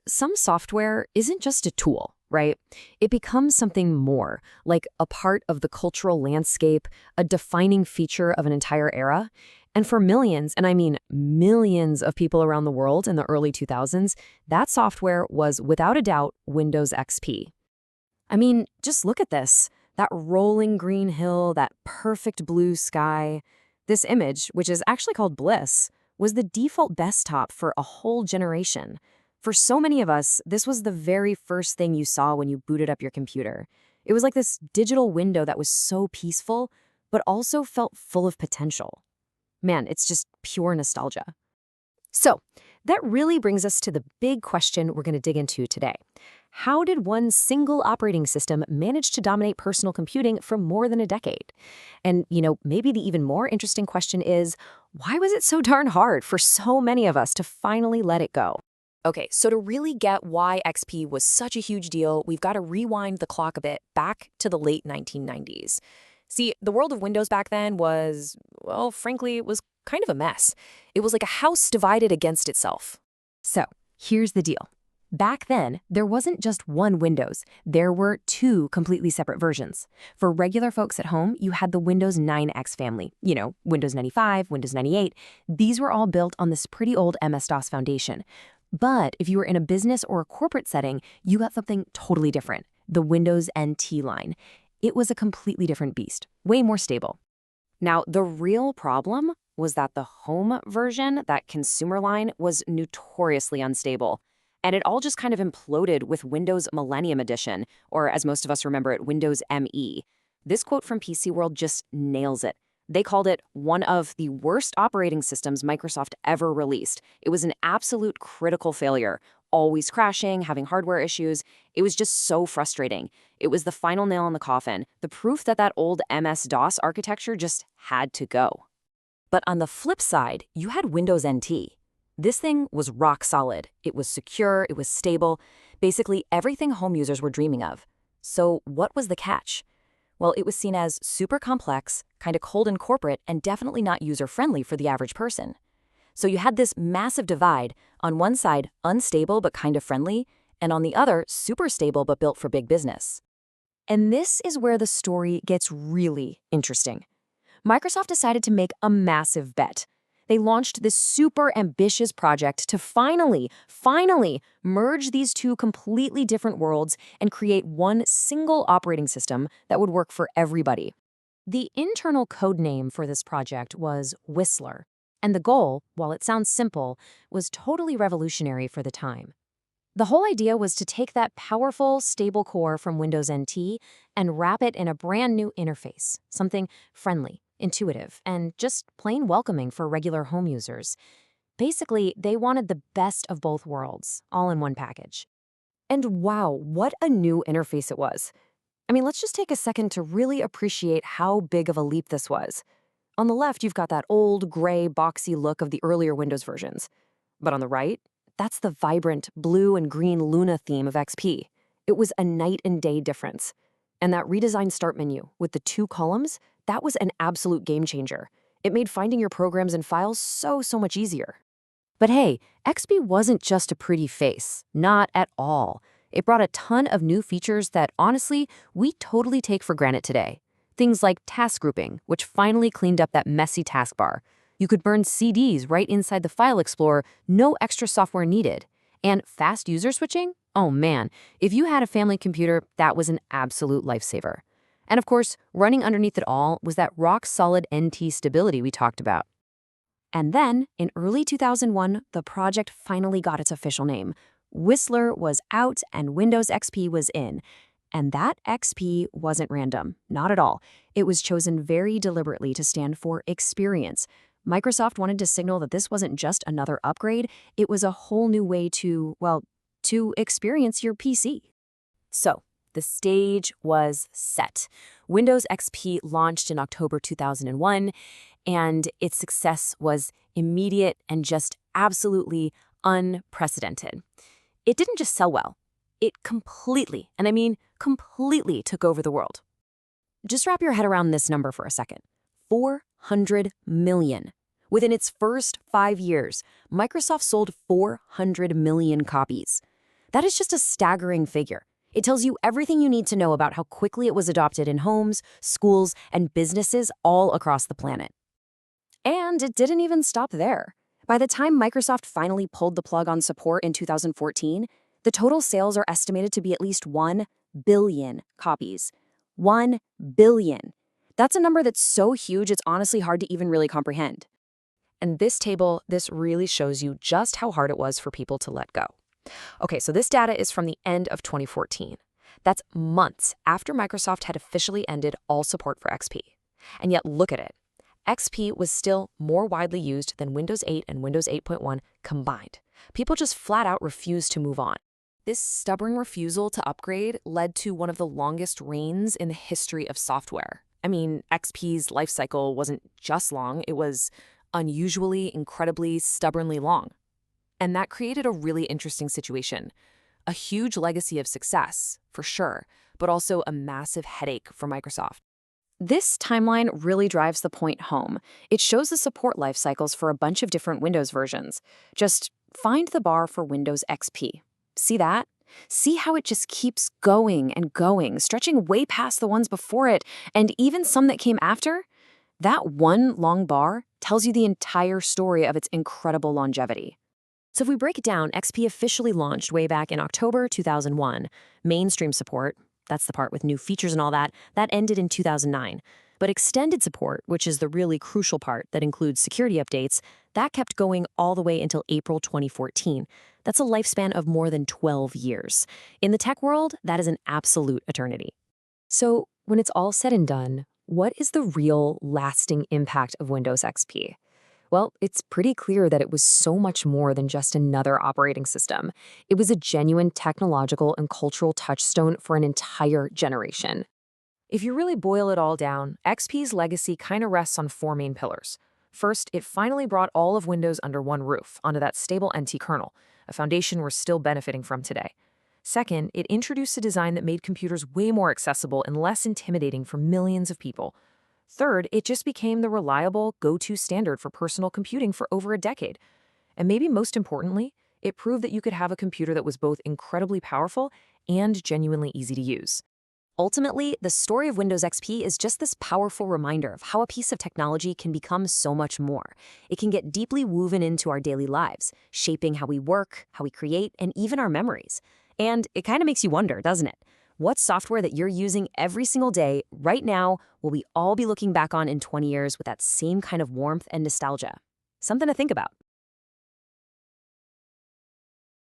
Some software isn't just a tool, right? It becomes something more, like a part of the cultural landscape, a defining feature of an entire era. And for millions, and I mean millions of people around the world in the early 2000s, that software was without a doubt Windows XP. I mean, just look at this. That rolling green hill, that perfect blue sky. This image, which is actually called Bliss, was the default desktop for a whole generation. For so many of us, this was the very first thing you saw when you booted up your computer. It was like this digital window that was so peaceful, but also felt full of potential. Man, it's just pure nostalgia. So, that really brings us to the big question we're going to dig into today. How did one single operating system manage to dominate personal computing for more than a decade? And, maybe the even more interesting question is, why was it so darn hard for so many of us to finally let it go? Okay, so to really get why XP was such a huge deal, we've got to rewind the clock a bit back to the late 1990s. See, the world of Windows back then was, well, frankly, it was kind of a mess. It was like a house divided against itself. So, here's the deal. Back then, there wasn't just one Windows. There were two completely separate versions. For regular folks at home, you had the Windows 9X family. Windows 95, Windows 98. These were all built on this pretty old MS-DOS foundation. But if you were in a business or a corporate setting, you got something totally different, the Windows NT line. It was a completely different beast, way more stable. Now, the real problem was that the home version, that consumer line, was notoriously unstable. And it all just kind of imploded with Windows Millennium Edition, or as most of us remember it, Windows ME. This quote from PC World just nails it. They called it one of the worst operating systems Microsoft ever released. It was an absolute critical failure, always crashing, having hardware issues. It was just so frustrating. It was the final nail in the coffin, the proof that that old MS-DOS architecture just had to go. But on the flip side, you had Windows NT. This thing was rock solid. It was secure, it was stable, basically everything home users were dreaming of. So what was the catch? Well, it was seen as super complex, kind of cold and corporate, and definitely not user-friendly for the average person. So you had this massive divide, on one side unstable but kind of friendly, and on the other super stable but built for big business. And this is where the story gets really interesting. Microsoft decided to make a massive bet. They launched this super ambitious project to finally merge these two completely different worlds and create one single operating system that would work for everybody. The internal code name for this project was Whistler, and the goal, while it sounds simple, was totally revolutionary for the time. The whole idea was to take that powerful, stable core from Windows NT and wrap it in a brand new interface, something friendly, intuitive, and just plain welcoming for regular home users. Basically, they wanted the best of both worlds, all in one package. And wow, what a new interface it was. I mean, let's just take a second to really appreciate how big of a leap this was. On the left, you've got that old, gray, boxy look of the earlier Windows versions. But on the right, that's the vibrant blue and green Luna theme of XP. It was a night and day difference. And that redesigned start menu with the two columns, that was an absolute game changer. It made finding your programs and files so much easier. But hey, XP wasn't just a pretty face. Not at all. It brought a ton of new features that, honestly, we totally take for granted today. Things like task grouping, which finally cleaned up that messy taskbar. You could burn CDs right inside the File Explorer, no extra software needed. And fast user switching? Oh man, if you had a family computer, that was an absolute lifesaver. And of course, running underneath it all was that rock-solid NT stability we talked about. And then, in early 2001, the project finally got its official name. Whistler was out and Windows XP was in. And that XP wasn't random, not at all. It was chosen very deliberately to stand for experience. Microsoft wanted to signal that this wasn't just another upgrade, it was a whole new way to experience your PC. So, the stage was set. Windows XP launched in October 2001, and its success was immediate and just absolutely unprecedented. It didn't just sell well. It completely, and I mean completely, took over the world. Just wrap your head around this number for a second. 400 million. Within its first 5 years, Microsoft sold 400 million copies. That is just a staggering figure. It tells you everything you need to know about how quickly it was adopted in homes, schools, and businesses all across the planet. And it didn't even stop there. By the time Microsoft finally pulled the plug on support in 2014, the total sales are estimated to be at least 1 billion copies. 1 billion. That's a number that's so huge it's honestly hard to even really comprehend. And this really shows you just how hard it was for people to let go. Okay, so this data is from the end of 2014. That's months after Microsoft had officially ended all support for XP. And yet look at it. XP was still more widely used than Windows 8 and Windows 8.1 combined. People just flat out refused to move on. This stubborn refusal to upgrade led to one of the longest reigns in the history of software. I mean, XP's life cycle wasn't just long, it was unusually, incredibly, stubbornly long. And that created a really interesting situation. A huge legacy of success, for sure, but also a massive headache for Microsoft. This timeline really drives the point home. It shows the support life cycles for a bunch of different Windows versions. Just find the bar for Windows XP. See that? See how it just keeps going and going, stretching way past the ones before it, and even some that came after? That one long bar tells you the entire story of its incredible longevity. So if we break it down, XP officially launched way back in October 2001. Mainstream support, that's the part with new features and all that ended in 2009. But extended support, which is the really crucial part that includes security updates, that kept going all the way until April 2014. That's a lifespan of more than 12 years. In the tech world, that is an absolute eternity. So when it's all said and done, what is the real lasting impact of Windows XP? Well, it's pretty clear that it was so much more than just another operating system. It was a genuine technological and cultural touchstone for an entire generation. If you really boil it all down, XP's legacy kind of rests on 4 main pillars. First, it finally brought all of Windows under one roof, onto that stable NT kernel, a foundation we're still benefiting from today. Second, it introduced a design that made computers way more accessible and less intimidating for millions of people. Third, it just became the reliable, go-to standard for personal computing for over a decade. And maybe most importantly, it proved that you could have a computer that was both incredibly powerful and genuinely easy to use. Ultimately, the story of Windows XP is just this powerful reminder of how a piece of technology can become so much more. It can get deeply woven into our daily lives, shaping how we work, how we create, and even our memories. And it kind of makes you wonder, doesn't it? What software that you're using every single day, right now, will we all be looking back on in 20 years with that same kind of warmth and nostalgia? Something to think about.